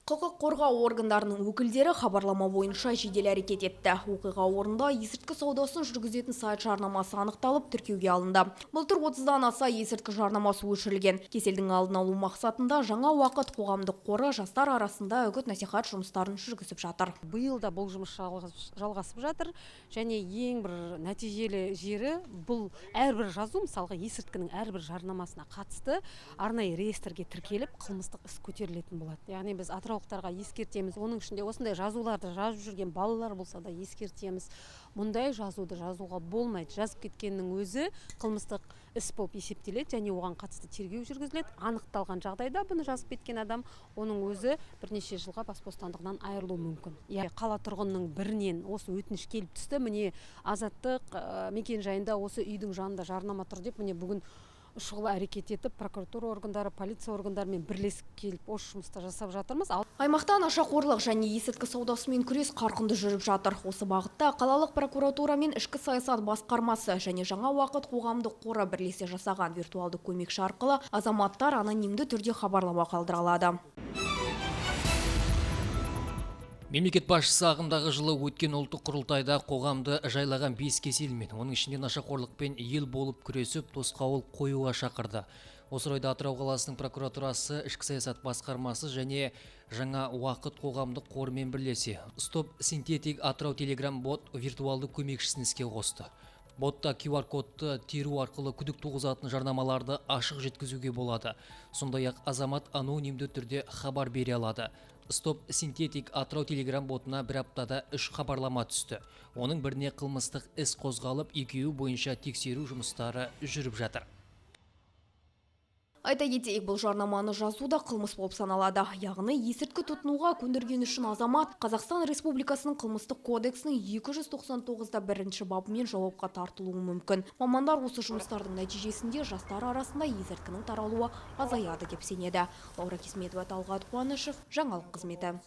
Құқық қорғау органдарының өкілдері хабарлама бойынша жедел әрекет етті. Оқиға орнында есірткі саудасын жүргізетін сайт жарнамасы анықталып, тіркеуге алынды. Былтыр 30-дан аса есірткі жарнамасы өшірілген. Кеселдің алдын алу мақсатында жаңа уақыт қоғамдық қоры жастар арасында үгіт-насихат жұмыстарын жүргізіп жатыр. Биыл да бұл жұмыс жалғасып жатыр. Және ең бір нәтижелі жері бұл әрбір жазу, мысалға есірткінің әрбір жарнамасына қатысты арнайы реестрге тіркеліп, қылмыстық іс көтерілетін болады. Яғни біз атыраулықтарға ескертеміз. Оның ішінде осындай жазуларды жазып жүрген балалар болса да ескертеміз. Мұндай жазуды жазуға болмайды. Жазып кеткеннің өзі қылмыстық іс болып есептеледі және оған қатысты тергеу жүргізіледі. Анықталған жағдайда бұны жазып кеткен адам оның өзі бірнеше жылға бас бостандығынан айырылуы мүмкін. Қала тұрғынының бірінен осы өтініш келіп түсті. Міне Азаттық мекен жайында осы үйдің жанында жарнама тұр деп, міне бүгін шұғыл әрекет етіп, прокуратура органдары, полиция органдарымен бірлесіп келіп, осы жұмысты жасап жатырмыз. Аймақта нашақорлық және есірткі саудасымен күрес қарқынды жүріп жатыр. Осы бағытта қалалық прокуратура мен ішкі саясат басқармасы және жаңа уақыт қоғамдық қоры бірлесе жасаған виртуалды көмекші арқылы азаматтар анонимді түрде хабарлама қалдыра алады. Мемлекет басшысы ағымдағы жылы өткен ұлттық құрылтайда қоғамды жайлаған 5 кеселмен, оның ішінде нашақорлықпен ел болып күресіп, тосқауыл қоюға шақырды. Осы орайда Атырау қаласының прокуратурасы, ішкі саясат басқармасы және жаңа уақыт қоғамдық қорымен бірлесе Стоп синтетик Атырау Телеграм бот виртуалды көмекшісін іске қосты. Ботта QR-кодты теру арқылы күдік туғызатын жарнамаларды ашық жеткізуге болады. Сондай-ақ азамат анонимді түрде хабар бере алады. Стоп синтетик Атырау Телеграм ботына бір аптада 3 хабарлама түсті. Оның біріне қылмыстық іс қозғалып, екеуі бойынша тексеру жұмыстары жүріп жатыр. Айта кетейік, бұл жарнаманы жазу да қылмыс болып саналады. Яғни есірткі тұтынуға көндірген үшін азамат Қазақстан Республикасының қылмыстық кодексінің 299-да 1-ші бабымен жауапқа тартылуы мүмкін. Мамандар осы жұмыстардың нәтижесінде жастар арасында есірткінің таралуы азаяды деп сенеді. Лаура Кесметова, Талғат Қуанышев, жаңалық қызметі.